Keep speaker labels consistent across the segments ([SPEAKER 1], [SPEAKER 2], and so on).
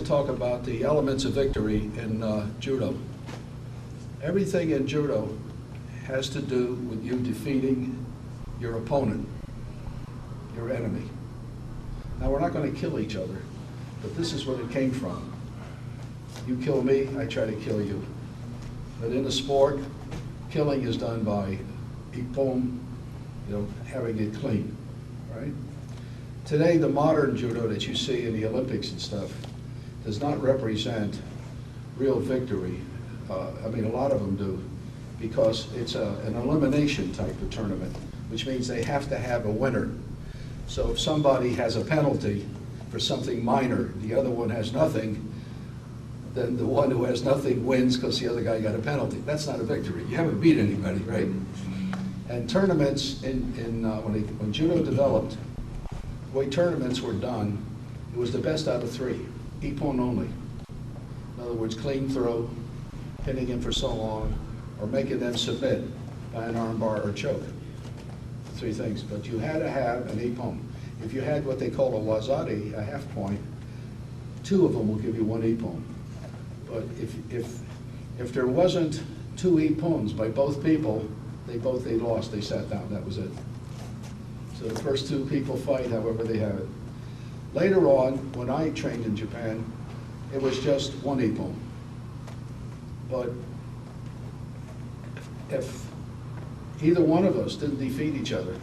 [SPEAKER 1] to talk about the elements of victory in Judo. Everything in Judo has to do with you defeating your opponent, your enemy. Now, we're not going to kill each other, but this is where it came from. You kill me, I try to kill you. But in a sport, killing is done by ippon, having it clean, right? Today, the modern Judo that you see in the Olympics and stuff does not represent real victory. I mean, a lot of them do, because it's an elimination type of tournament, which means they have to have a winner. So if somebody has a penalty for something minor, the other one has nothing, then the one who has nothing wins because the other guy got a penalty. That's not a victory. You haven't beat anybody, right? And tournaments, when Judo developed, the way tournaments were done, it was the best out of three, ippon only. In other words, clean throw, hitting him for so long, or making them submit by an arm bar or choke. Three things, but you had to have an ippon. If you had what they call a wazari, a half point, two of them will give you one ippon. But if there wasn't two ippons by both people, they lost, they sat down, that was it. So the first two people fight however they have it. Later on, when I trained in Japan, it was just one ippon. But if either one of us didn't defeat each other,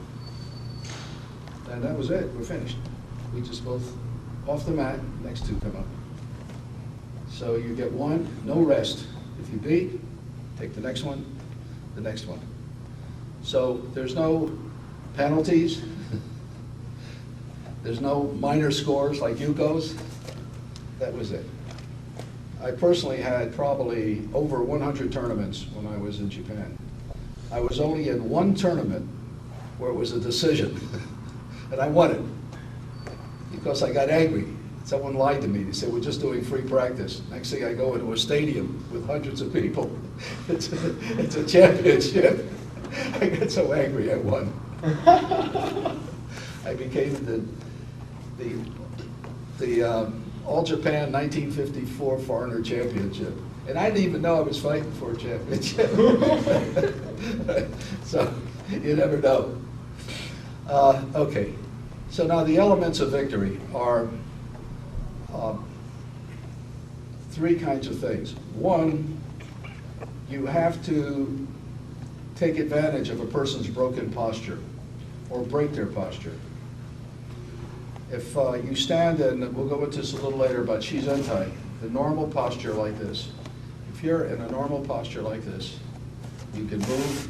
[SPEAKER 1] then that was it, we're finished. We just both off the mat, next two come up. So you get one, no rest. If you beat, take the next one, the next one. So there's no penalties, there's no minor scores like Yuko's. That was it. I personally had probably over 100 tournaments when I was in Japan. I was only in one tournament where it was a decision, and I won it because I got angry. Someone lied to me. They said, we're just doing free practice. Next thing I go into a stadium with hundreds of people. It's a championship. I got so angry I won. I became the All Japan 1954 Foreigner Championship. And I didn't even know I was fighting for a championship. So you never know. Okay, so now the elements of victory are three kinds of things. One, you have to take advantage of a person's broken posture or break their posture. If you stand, and we'll go into this a little later about shizentai, the normal posture like this. If you're in a normal posture like this, you can move,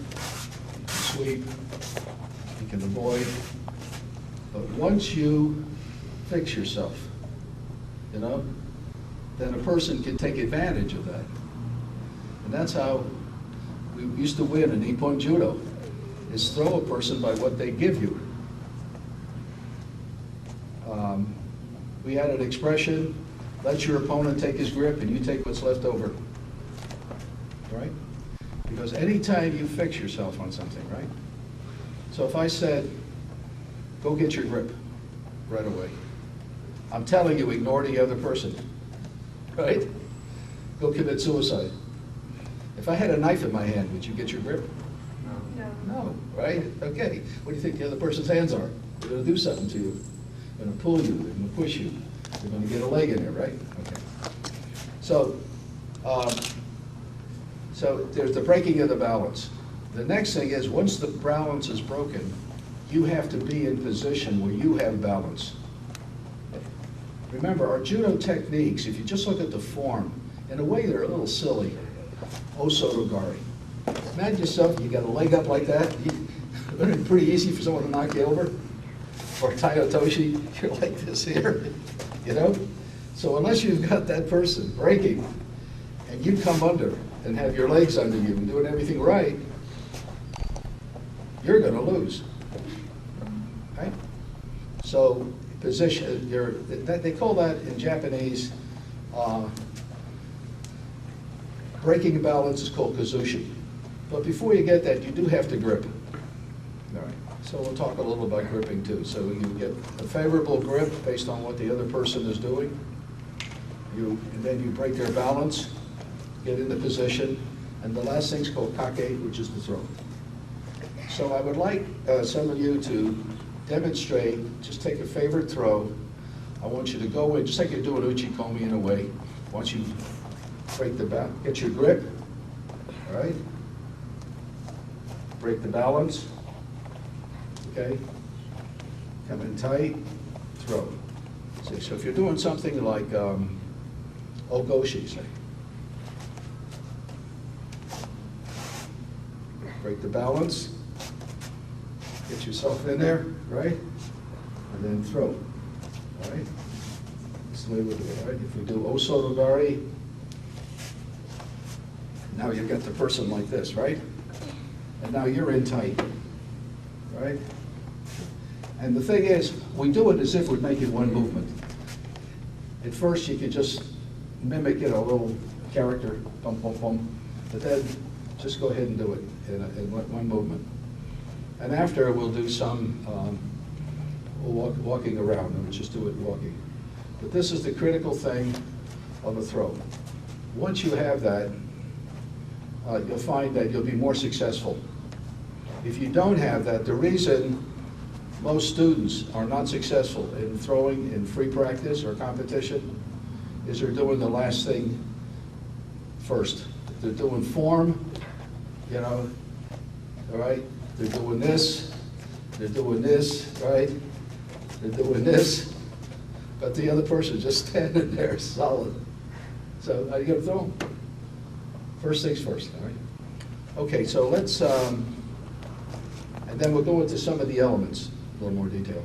[SPEAKER 1] you can sweep, you can avoid, but once you fix yourself, then a person can take advantage of that. And that's how we used to win in Ippon Judo, is throw a person by what they give you. We had an expression, let your opponent take his grip and you take what's left over, right? Because anytime you fix yourself on something, right? So if I said, go get your grip right away, I'm telling you, ignore the other person, right? Go commit suicide. If I had a knife in my hand, would you get your grip? No. No, right? Okay. What do you think the other person's hands are? They're going to do something to you. They're going to pull you. They're going to push you. They're going to get a leg in there, right? Okay. So there's the breaking of the balance. The next thing is, once the balance is broken, you have to be in position where you have balance. Remember, our Judo techniques, if you just look at the form, in a way they're a little silly. Osotogari. Imagine yourself, you got a leg up like that. Wouldn't it be pretty easy for someone to knock you over? Or Taiotoshi, you're like this here, So unless you've got that person breaking, and you come under and have your legs under you and doing everything right, you're going to lose, right? So position, they call that in Japanese, breaking balance is called kazushi. But before you get that, you do have to grip. All right. So we'll talk a little about gripping too. So you get a favorable grip based on what the other person is doing. and then you break their balance, get into position, and the last thing's called kake, which is the throw. So I would like some of you to demonstrate, just take a favorite throw. I want you to go in, just like you're doing Uchi-komi in a way. I want you to break the balance, get your grip, all right? Break the balance, okay? Come in tight, throw. See, so if you're doing something like ogoshi, say, break the balance, get yourself in there, right? And then throw, all right? That's the way we do it, right? If we do osotogari, now you've got the person like this, right? And now you're in tight, right? And the thing is, we do it as if we're making one movement. At first, you can just mimic, a little character, bum, bum, bum, but then just go ahead and do it in one movement. And after, we'll do some walking around, and we'll just do it walking. But this is the critical thing of a throw. Once you have that, you'll find that you'll be more successful. If you don't have that, the reason most students are not successful in throwing in free practice or competition is they're doing the last thing first. They're doing form, all right? They're doing this, right? They're doing this, but the other person's just standing there solid. So how are you gonna throw them? First things first, all right? Okay, so let's, and then we'll go into some of the elements, a little more detail.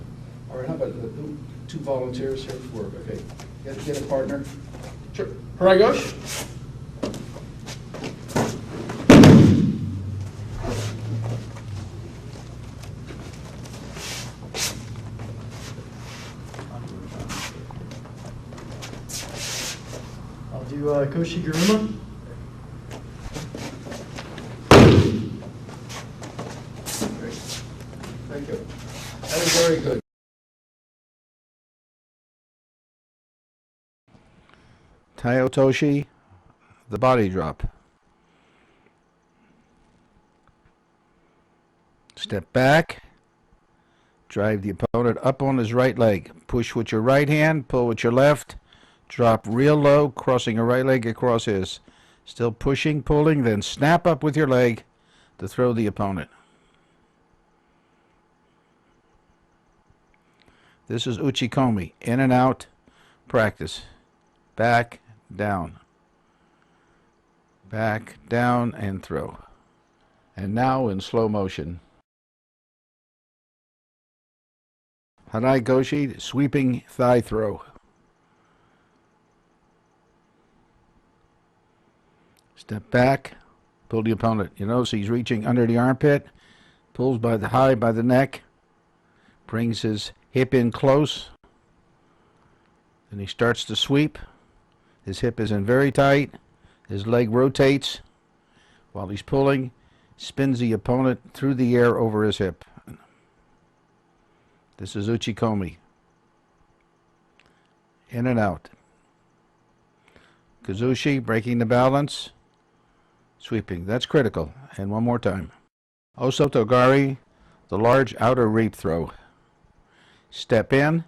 [SPEAKER 1] All right, how about two volunteers here for work? Okay, get a partner.
[SPEAKER 2] Sure. Haragosh. I'll do Koshi Garuma.
[SPEAKER 1] Great. Thank you. That was very good.
[SPEAKER 3] Taiotoshi, the body drop. Step back, drive the opponent up on his right leg. Push with your right hand, pull with your left, drop real low, crossing your right leg across his. Still pushing, pulling, then snap up with your leg to throw the opponent. This is Uchi-komi, in and out, practice. Back, down, and throw. And now in slow motion. Harai Goshi, sweeping thigh throw. Step back, pull the opponent. You notice he's reaching under the armpit, pulls by the neck, brings his hip in close, and he starts to sweep. His hip is in very tight. His leg rotates while he's pulling, spins the opponent through the air over his hip. This is Uchi-komi. In and out. Kazushi, breaking the balance, sweeping. That's critical. And one more time. Osotogari, the large outer reap throw. Step in.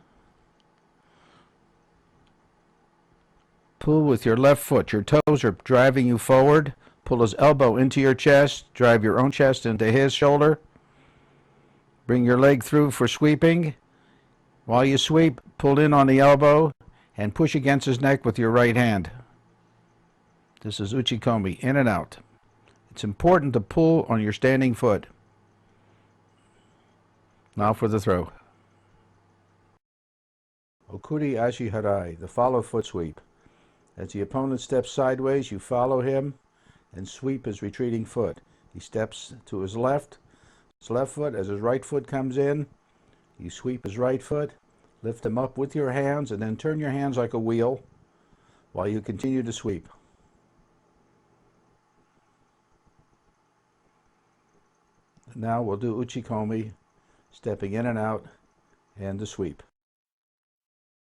[SPEAKER 3] Pull with your left foot. Your toes are driving you forward. Pull his elbow into your chest. Drive your own chest into his shoulder. Bring your leg through for sweeping. While you sweep, pull in on the elbow and push against his neck with your right hand. This is Uchi-komi, in and out. It's important to pull on your standing foot. Now for the throw. Okuri Ashi Harai, the follow foot sweep. As the opponent steps sideways, you follow him and sweep his retreating foot. He steps to his left foot. As his right foot comes in, you sweep his right foot, lift him up with your hands, and then turn your hands like a wheel while you continue to sweep. Now we'll do Uchi-komi, stepping in and out, and the sweep.